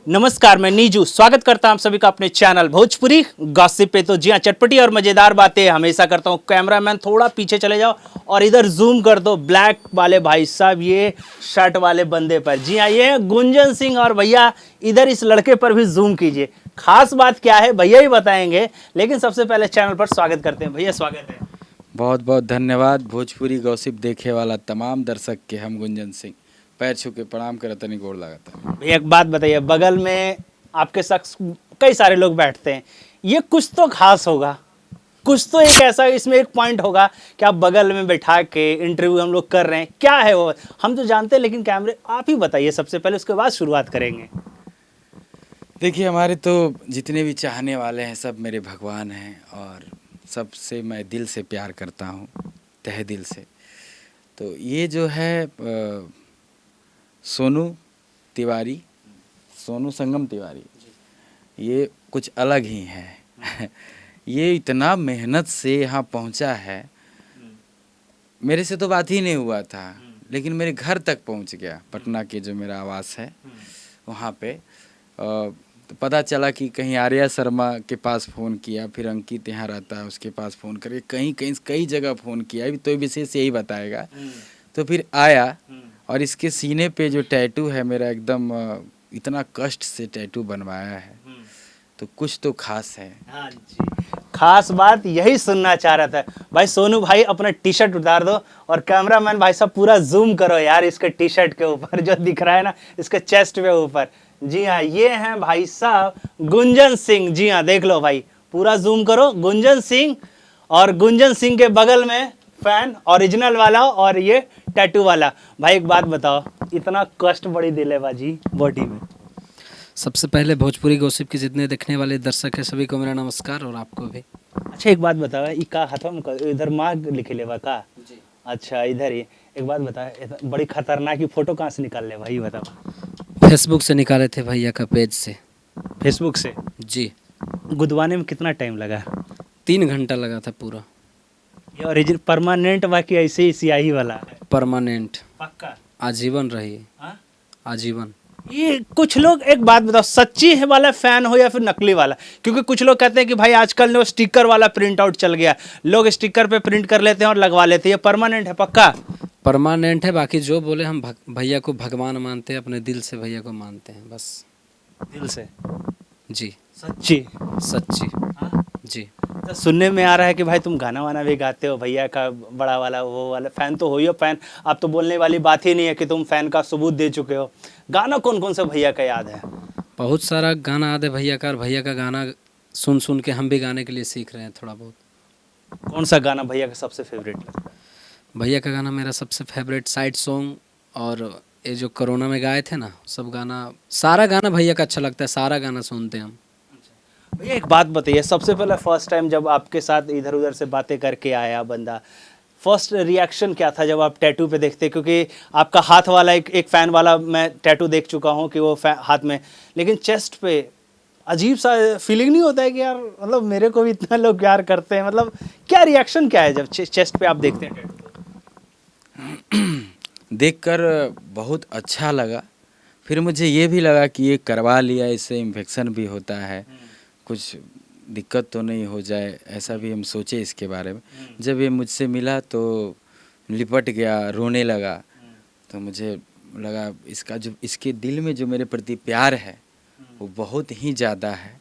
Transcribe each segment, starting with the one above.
नमस्कार, मैं नीजू स्वागत करता हूं आप सभी का अपने चैनल भोजपुरी गॉसिप पे। तो जी हाँ, चटपटी और मजेदार बातें हमेशा करता हूं। कैमरामैन थोड़ा पीछे चले जाओ और इधर जूम कर दो ब्लैक वाले भाई साहब, ये शर्ट वाले बंदे पर। जी हाँ, ये है गुंजन सिंह। और भैया इधर इस लड़के पर भी जूम कीजिए। खास बात क्या है भैया ही बताएंगे, लेकिन सबसे पहले चैनल पर स्वागत करते हैं। भैया स्वागत है। बहुत बहुत धन्यवाद। भोजपुरी गॉसिप देखे वाला तमाम दर्शक के हम गुंजन सिंह पैर छू के प्रणाम करत तनी गोड़ लागता। भैया एक बात बताइए, बगल में आपके शख्स कई सारे लोग बैठते हैं, ये कुछ तो खास होगा, कुछ तो एक ऐसा इसमें एक पॉइंट होगा कि आप बगल में बैठा के इंटरव्यू हम लोग कर रहे हैं। क्या है वो, हम तो जानते हैं, लेकिन कैमरे आप ही बताइए सबसे पहले, उसके बाद शुरुआत करेंगे। देखिए, हमारे तो जितने भी चाहने वाले हैं सब मेरे भगवान हैं और सबसे मैं दिल से प्यार करता हूँ, तहे दिल से। तो ये जो है सोनू तिवारी, सोनू संगम तिवारी, ये कुछ अलग ही है। ये इतना मेहनत से यहाँ पहुँचा है, मेरे से तो बात ही नहीं हुआ था, लेकिन मेरे घर तक पहुँच गया। पटना के जो मेरा आवास है वहाँ पे तो पता चला कि कहीं आर्या शर्मा के पास फ़ोन किया, फिर अंकित यहाँ रहता है उसके पास फ़ोन करके कई जगह फ़ोन किया, अभी तो विशेष यही बताएगा। तो फिर आया और इसके सीने पे जो टैटू है मेरा, एकदम इतना कष्ट से टैटू बनवाया है, तो कुछ तो खास है। हाँ जी, खास बात यही सुनना चाह रहा था। भाई सोनू भाई अपना टी शर्ट उतार दो और कैमरामैन भाई साहब पूरा जूम करो यार इसके टी शर्ट के ऊपर जो दिख रहा है ना, इसके चेस्ट पे ऊपर। जी हाँ, ये हैं भाई साहब गुंजन सिंह। जी हाँ, देख लो भाई, पूरा जूम करो, गुंजन सिंह। और गुंजन सिंह के बगल में फैन ओरिजिनल वाला और ये टैटू वाला। भाई एक बात बताओ, इतना कष्ट बड़ी दिल है बाजी बॉडी में। सबसे पहले भोजपुरी गॉसिप के जितने देखने वाले दर्शक हैं सभी को मेरा नमस्कार, और आपको भी। अच्छा एक बात बताओ, ई का हाथों में इधर माँ लिखे लेवा का? अच्छा इधर ही। एक बात बता, बड़ी खतरनाक की फोटो कहाँ से निकाल ले भाई, बताओ। फेसबुक से निकाले थे भैया का पेज से। फेसबुक से? जी। गुदवाने में कितना टाइम लगा? 3 घंटा लगा था पूरा। ये ओरिजिनल परमानेंट बाकी ऐसे ही स्याही वाला है? परमानेंट, पक्का आजीवन रही। हाँ? आजीवन। ये कुछ लोग, एक बात बताओ, सच्ची है वाला फैन हो या फिर नकली वाला? क्योंकि कुछ लोग कहते हैं कि भाई आजकल वो स्टिकर वाला प्रिंट आउट चल गया, लोग स्टिकर पे प्रिंट कर लेते हैं और लगवा लेते हैं। ये परमानेंट है पक्का? परमानेंट है, बाकी जो बोले हम भैया को भगवान मानते हैं, अपने दिल से भैया को मानते हैं बस। दिल से? जी। सच्ची? सच्ची। हाँ? जी। तो सुनने में आ रहा है कि भाई तुम गाना वाना भी गाते हो, भैया का बड़ा वाला वो वाला फैन तो हो ही हो। फैन अब तो बोलने वाली बात ही नहीं है कि तुम फैन का सबूत दे चुके हो। गाना कौन कौन सा भैया का याद है? बहुत सारा गाना याद है भैया का, और भैया का गाना सुन सुन के हम भी गाने के लिए सीख रहे हैं थोड़ा बहुत। कौन सा गाना भैया का सबसे फेवरेट लगता है? भैया का गाना मेरा सबसे फेवरेट साइड सॉन्ग, और ये जो कोरोना में गाए थे ना सब गाना, सारा गाना भैया का अच्छा लगता है, सारा गाना सुनते हैं हम। भैया एक बात बताइए, सबसे पहले फर्स्ट टाइम जब आपके साथ इधर उधर से बातें करके आया बंदा, फर्स्ट रिएक्शन क्या था जब आप टैटू पे देखते? क्योंकि आपका हाथ वाला एक फ़ैन वाला मैं टैटू देख चुका हूँ कि वो हाथ में, लेकिन चेस्ट पे अजीब सा फीलिंग नहीं होता है कि यार मतलब मेरे को भी इतना लोग प्यार करते हैं? मतलब क्या रिएक्शन क्या है जब चेस्ट पे आप देखते हैं टैटू? देखकर बहुत अच्छा लगा। फिर मुझे ये भी लगा कि ये करवा लिया, इससे इन्फेक्शन भी होता है, कुछ दिक्कत तो नहीं हो जाए, ऐसा भी हम सोचे इसके बारे में। जब ये मुझसे मिला तो लिपट गया, रोने लगा। तो मुझे लगा इसका जो, इसके दिल में जो मेरे प्रति प्यार है वो बहुत ही ज़्यादा है,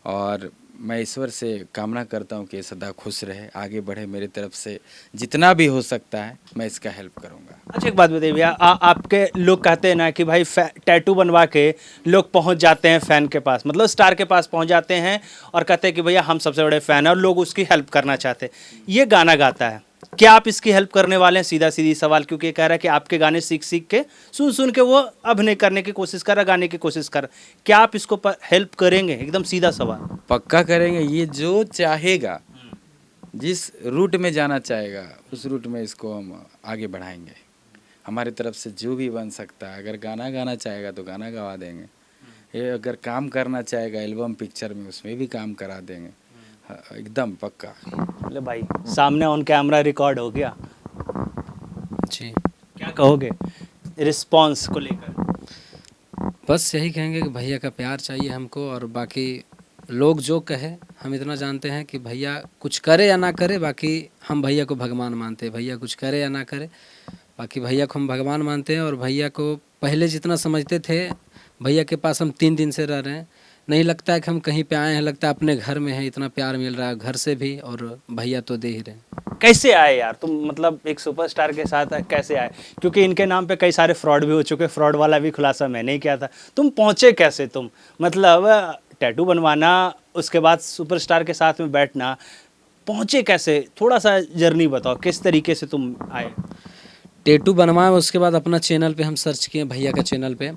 और मैं ईश्वर से कामना करता हूँ कि सदा खुश रहे, आगे बढ़े। मेरी तरफ से जितना भी हो सकता है मैं इसका हेल्प करूँगा। अच्छा एक बात बताइए भैया, आपके लोग कहते हैं ना कि भाई टैटू बनवा के लोग पहुंच जाते हैं फ़ैन के पास, मतलब स्टार के पास पहुंच जाते हैं और कहते हैं कि भैया हम सबसे बड़े फ़ैन हैं, और लोग उसकी हेल्प करना चाहते हैं। ये गाना गाता है, क्या आप इसकी हेल्प करने वाले हैं? सीधा सीधी सवाल, क्योंकि ये कह रहा है कि आपके गाने सीख सीख के, सुन सुन के वो अभिनय करने की कोशिश कर रहा, गाने की कोशिश कर रहा। क्या आप इसको हेल्प करेंगे? एकदम सीधा सवाल। पक्का करेंगे, ये जो चाहेगा, जिस रूट में जाना चाहेगा उस रूट में इसको हम आगे बढ़ाएंगे। हमारी तरफ से जो भी बन सकता है, अगर गाना गाना चाहेगा तो गाना गवा देंगे, ये अगर काम करना चाहेगा एल्बम पिक्चर में उसमें भी काम करा देंगे। हाँ, एकदम पक्का। मतलब भाई सामने ऑन कैमरा रिकॉर्ड हो गया, जी। क्या कहोगे रिस्पॉन्स को लेकर? बस यही कहेंगे कि भैया का प्यार चाहिए हमको, और बाकी लोग जो कहे हम इतना जानते हैं कि भैया कुछ करे या ना करे, बाकी हम भैया को भगवान मानते हैं। भैया कुछ करे या ना करे, बाकी भैया को हम भगवान मानते हैं। और भैया को पहले जितना समझते थे, भैया के पास हम 3 दिन से रह रहे हैं, नहीं लगता है कि हम कहीं पे आए हैं, लगता है अपने घर में है। इतना प्यार मिल रहा है घर से भी, और भैया तो दे ही रहे हैं। कैसे आए यार तुम, मतलब एक सुपरस्टार के साथ कैसे आए? क्योंकि इनके नाम पे कई सारे फ्रॉड भी हो चुके, फ्रॉड वाला भी खुलासा मैंने ही किया था। तुम पहुंचे कैसे तुम, मतलब टैटू बनवाना, उसके बाद सुपरस्टार के साथ में बैठना, पहुंचे कैसे? थोड़ा सा जर्नी बताओ, किस तरीके से तुम आए? टैटू बनवाए, उसके बाद अपना चैनल पे हम सर्च किए, भैया का चैनल पे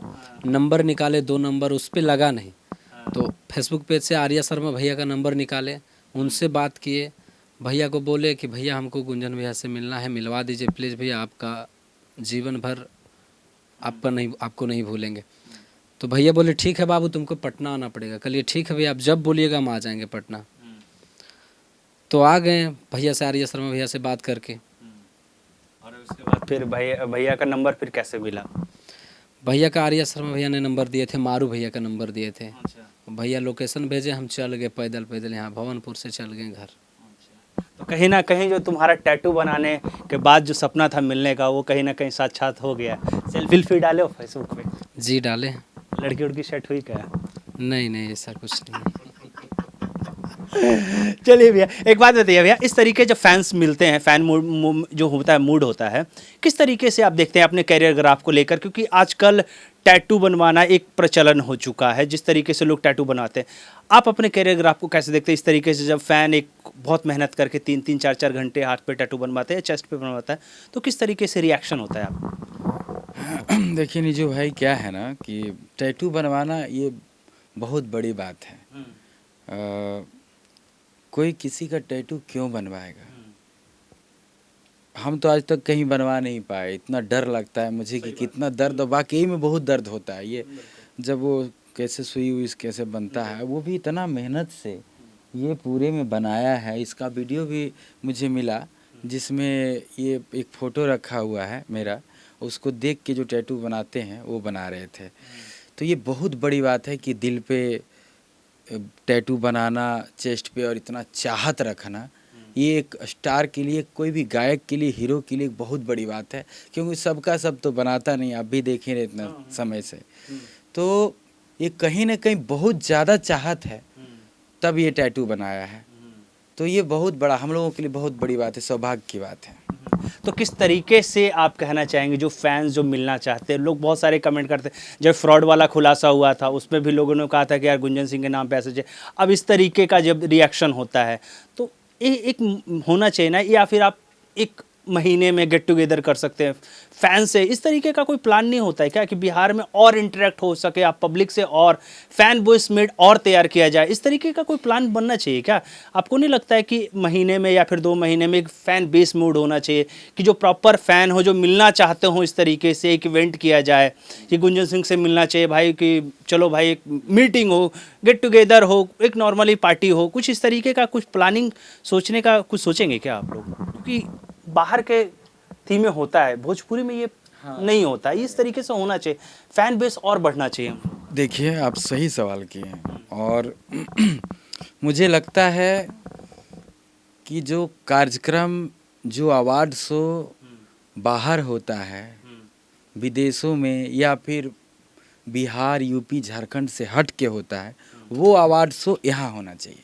नंबर निकाले, 2 नंबर, उस पर लगा नहीं। तो फेसबुक पेज से आर्या शर्मा भैया का नंबर निकाले, उनसे बात किए। भैया को बोले कि भैया हमको गुंजन भैया से मिलना है, मिलवा दीजिए प्लीज़ भैया, आपका जीवन भर आपको नहीं भूलेंगे। तो भैया बोले ठीक है बाबू, तुमको पटना आना पड़ेगा। कहिए ठीक है भैया, आप जब बोलिएगा हम आ जाएंगे पटना। तो आ गए भैया से, आर्या शर्मा भैया से बात करके। और उसके बाद फिर भैया का नंबर फिर कैसे मिला? भैया का आर्या शर्मा भैया ने नंबर दिए थे, मारू भैया का नंबर दिए थे। भैया लोकेशन भेजे, हम चल गए पैदल पैदल, यहाँ भवनपुर से चल गए घर। तो कहीं ना कहीं जो तुम्हारा टैटू बनाने के बाद जो सपना था मिलने का, वो कहीं ना कहीं साक्षात हो गया। सेल्फी डाले हो फेसबुक पे? जी डाले। लड़की उड़की सेट हुई क्या? नहीं नहीं, ऐसा कुछ नहीं। चलिए भैया, एक बात बताइए भैया, इस तरीके जब फैंस मिलते हैं, फैन मूड जो होता है, मूड होता है, किस तरीके से आप देखते हैं अपने करियर ग्राफ को लेकर? क्योंकि आजकल टैटू बनवाना एक प्रचलन हो चुका है, जिस तरीके से लोग टैटू बनवाते हैं, आप अपने करियर ग्राफ को कैसे देखते हैं इस तरीके से? जब फैन एक बहुत मेहनत करके 3-3 4-4 घंटे हाथ पे टैटू बनवाते हैं, चेस्ट पे बनवाता है, तो किस तरीके से रिएक्शन होता है आपको? देखिए नीजू भाई, क्या है ना कि टैटू बनवाना ये बहुत बड़ी बात है। कोई किसी का टैटू क्यों बनवाएगा? हम तो आज तक कहीं बनवा नहीं पाए। इतना डर लगता है मुझे कि कितना दर्द, वाकई में बहुत दर्द होता है। ये जब वो कैसे सुई हुई कैसे बनता है, वो भी इतना मेहनत से ये पूरे में बनाया है। इसका वीडियो भी मुझे मिला, जिसमें ये एक फ़ोटो रखा हुआ है मेरा, उसको देख के जो टैटू बनाते हैं वो बना रहे थे। तो ये बहुत बड़ी बात है कि दिल पे टैटू बनाना, चेस्ट पे, और इतना चाहत रखना, ये एक स्टार के लिए, कोई भी गायक के लिए, हीरो के लिए बहुत बड़ी बात है। क्योंकि सबका सब तो बनाता नहीं, आप भी देखें रहे इतना समय से। तो ये कहीं ना कहीं बहुत ज़्यादा चाहत है, तब ये टैटू बनाया है। तो ये बहुत बड़ा, हम लोगों के लिए बहुत बड़ी बात है, सौभाग्य की बात है। तो किस तरीके से आप कहना चाहेंगे, जो फैंस जो मिलना चाहते हैं, लोग बहुत सारे कमेंट करते हैं, जब फ्रॉड वाला खुलासा हुआ था उसमें भी लोगों ने कहा था कि यार गुंजन सिंह के नाम पे ऐसे, अब इस तरीके का जब रिएक्शन होता है तो ये एक होना चाहिए ना, या फिर आप एक महीने में गेट टुगेदर कर सकते हैं फैन से? इस तरीके का कोई प्लान नहीं होता है क्या कि बिहार में और इंटरेक्ट हो सके, आप पब्लिक से और फैन बॉयस मेड और तैयार किया जाए? इस तरीके का कोई प्लान बनना चाहिए क्या? आपको नहीं लगता है कि महीने में या फिर 2 महीने में एक फैन बेस मूड होना चाहिए कि जो प्रॉपर फैन हो, जो मिलना चाहते हो, इस तरीके से एक इवेंट किया जाए कि गुंजन सिंह से मिलना चाहिए भाई, कि चलो भाई एक मीटिंग हो, गेट टुगेदर हो, एक नॉर्मली पार्टी हो, कुछ इस तरीके का कुछ प्लानिंग सोचने का कुछ सोचेंगे क्या आप लोग? क्योंकि बाहर के थीम में होता है, भोजपुरी में ये नहीं होता है। इस तरीके से होना चाहिए, फैन बेस और बढ़ना चाहिए। देखिए, आप सही सवाल किए हैं, और मुझे लगता है कि जो कार्यक्रम, जो अवार्ड शो बाहर होता है, विदेशों में, या फिर बिहार, यूपी, झारखंड से हट के होता है, वो अवार्ड शो यहाँ होना चाहिए,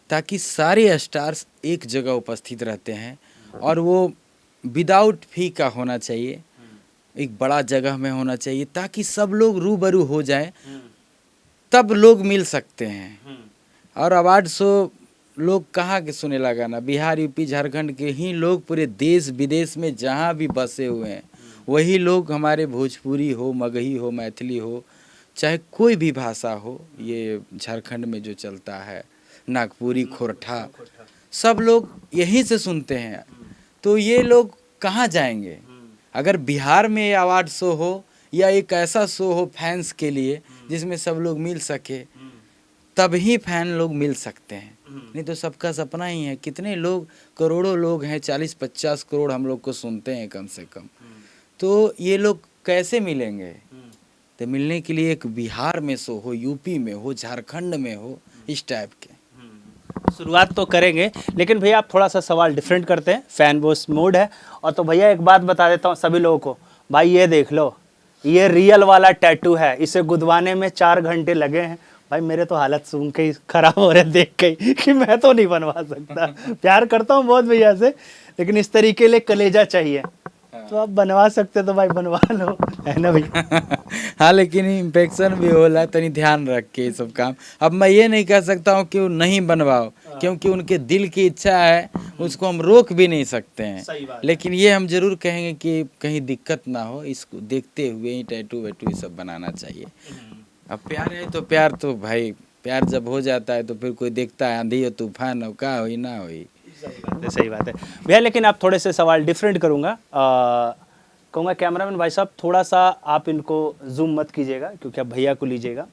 ताकि सारे स्टार्स एक जगह उपस्थित रहते हैं। और वो विदाउट फी का होना चाहिए, एक बड़ा जगह में होना चाहिए, ताकि सब लोग रूबरू हो जाएं, तब लोग मिल सकते हैं। और अवार्ड शो लोग कहाँ के सुने लगा ना, बिहार, यूपी, झारखंड के ही लोग पूरे देश विदेश में जहाँ भी बसे हुए हैं, वही लोग हमारे भोजपुरी हो, मगही हो, मैथिली हो, चाहे कोई भी भाषा हो, ये झारखंड में जो चलता है, नागपुरी, खोरठा, सब लोग यहीं से सुनते हैं। तो ये लोग कहाँ जाएंगे? अगर बिहार में अवार्ड शो हो, या एक ऐसा शो हो फैंस के लिए जिसमें सब लोग मिल सके, तब ही फैन लोग मिल सकते हैं। नहीं तो सबका सपना ही है, कितने लोग, करोड़ों लोग हैं, 40-50 करोड़ हम लोग को सुनते हैं कम से कम। तो ये लोग कैसे मिलेंगे? तो मिलने के लिए एक बिहार में सो हो, यूपी में हो, झारखंड में हो, इस टाइप के। शुरुआत तो करेंगे, लेकिन भैया आप थोड़ा सा सवाल डिफरेंट करते हैं, फैन बॉस मूड है। और तो भैया एक बात बता देता हूँ सभी लोगों को, भाई ये देख लो, ये रियल वाला टैटू है, इसे गुदवाने में 4 घंटे लगे हैं। भाई मेरे तो हालत सुन के ही खराब हो रहे हैं देख के ही कि मैं तो नहीं बनवा सकता। प्यार करता हूँ बहुत भैया से, लेकिन इस तरीके लिए कलेजा चाहिए। तो आप बनवा सकते तो भाई बनवा लो, है ना भैया? हाँ, लेकिन इन्फेक्शन भी होला, तनी ध्यान रख के ये सब काम। अब मैं ये नहीं कह सकता हूँ कि वो नहीं बनवाओ, क्योंकि उनके दिल की इच्छा है, उसको हम रोक भी नहीं सकते सही हैं। बात है। लेकिन ये हम जरूर कहेंगे कि कहीं दिक्कत ना हो, इसको देखते हुए ही टैटू वैटू ये सब बनाना चाहिए। अब प्यार है तो प्यार तो भाई, प्यार जब हो जाता है तो फिर कोई देखता है आंधी हो तूफान हो, का होई ना होई। सही बात है भैया। लेकिन आप थोड़े से सवाल डिफरेंट करूँगा, कहूँगा कैमरामैन भाई साहब थोड़ा सा आप इनको जूम मत कीजिएगा, क्योंकि आप भैया को लीजिएगा।